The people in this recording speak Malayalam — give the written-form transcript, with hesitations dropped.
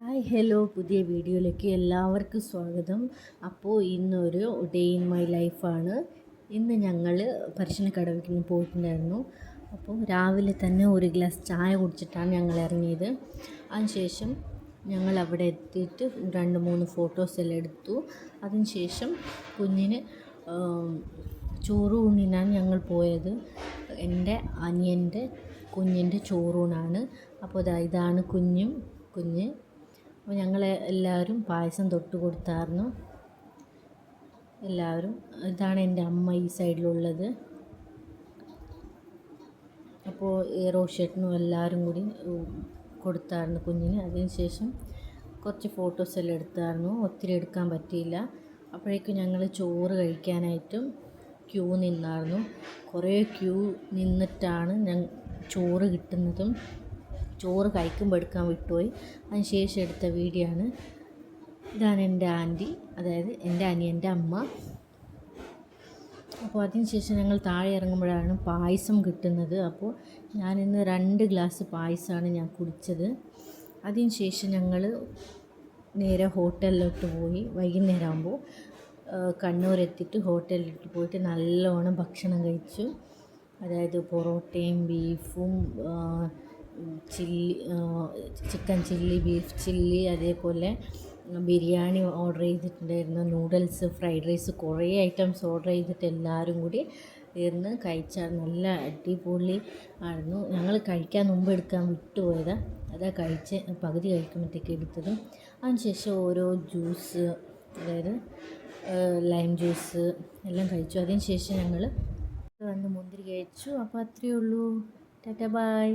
ഹായ് ഹലോ പുതിയ വീഡിയോയിലേക്ക് എല്ലാവർക്കും സ്വാഗതം. അപ്പോൾ ഇന്നൊരു ഡേ ഇൻ മൈ ലൈഫാണ്. ഇന്ന് ഞങ്ങൾ പറശ്ശിനിക്കടവിന് പോയിട്ടുണ്ടായിരുന്നു. അപ്പോൾ രാവിലെ തന്നെ ഒരു ഗ്ലാസ് ചായ കുടിച്ചിട്ടാണ് ഞങ്ങൾ ഇറങ്ങിയത്. അതിനുശേഷം ഞങ്ങൾ അവിടെ എത്തിയിട്ട് 2-3 ഫോട്ടോസ് എല്ലാം എടുത്തു. അതിനുശേഷം കുഞ്ഞിന് ചോറ് ഊണിനാണ് ഞങ്ങൾ പോയത്. എൻ്റെ അനിയൻ്റെ കുഞ്ഞിൻ്റെ ചോറൂണാണ്. അപ്പോൾ ഇതാണ് കുഞ്ഞ്. അപ്പോൾ ഞങ്ങൾ എല്ലാവരും പായസം തൊട്ട് കൊടുത്തായിരുന്നു എല്ലാവരും. ഇതാണ് എൻ്റെ അമ്മ ഈ സൈഡിലുള്ളത്. അപ്പോൾ റോഷേട്ടനും എല്ലാവരും കൂടി കൊടുത്തായിരുന്നു കുഞ്ഞിന്. അതിനുശേഷം കുറച്ച് ഫോട്ടോസ് എല്ലാം എടുത്തായിരുന്നു. ഒത്തിരി എടുക്കാൻ പറ്റിയില്ല. അപ്പോഴേക്കും ഞങ്ങൾ ചോറ് കഴിക്കാനായിട്ടും ക്യൂ നിന്നായിരുന്നു. കുറേ ക്യൂ നിന്നിട്ടാണ് ചോറ് കിട്ടുന്നതും. ചോറ് കഴിക്കുമ്പോൾ എടുക്കാൻ വിട്ടുപോയി. അതിന് ശേഷം എടുത്ത വീഡിയോ ആണ്. ഇതാണ് എൻ്റെ ആൻറ്റി, അതായത് എൻ്റെ അനിയൻ്റെ അമ്മ. അപ്പോൾ അതിന് ശേഷം ഞങ്ങൾ താഴെ ഇറങ്ങുമ്പോഴാണ് പായസം കിട്ടുന്നത്. അപ്പോൾ ഞാനിന്ന് 2 ഗ്ലാസ് പായസമാണ് ഞാൻ കുടിച്ചത്. അതിന് ശേഷം ഞങ്ങൾ നേരെ ഹോട്ടലിലോട്ട് പോയി. വൈകുന്നേരം ആകുമ്പോൾ കണ്ണൂരെത്തിയിട്ട് ഹോട്ടലിലോട്ട് പോയിട്ട് നല്ലോണം ഭക്ഷണം കഴിച്ചു. അതായത് പൊറോട്ടയും ബീഫും ചിക്കൻ ചില്ലി, ബീഫ് ചില്ലി, അതേപോലെ ബിരിയാണി ഓർഡർ ചെയ്തിട്ടുണ്ടായിരുന്നു. നൂഡിൽസ്, ഫ്രൈഡ് റൈസ്, കുറേ ഐറ്റംസ് ഓർഡർ ചെയ്തിട്ട് എല്ലാവരും കൂടി ഇരുന്ന് കഴിച്ചാൽ നല്ല അടിപൊളി ആയിരുന്നു. ഞങ്ങൾ കഴിക്കാൻ മുമ്പ് എടുക്കാൻ വിട്ടുപോയതാണ്. അതാ പകുതി കഴിക്കുമ്പോഴത്തേക്ക് എടുത്തത്. അതിനുശേഷം ഓരോ ജ്യൂസ്, അതായത് ലൈം ജ്യൂസ് എല്ലാം കഴിച്ചു. അതിന് ശേഷം ഞങ്ങൾ വന്ന് മുന്തിരി കഴിച്ചു. അപ്പോൾ അത്രയേ ഉള്ളൂ. Tata bye.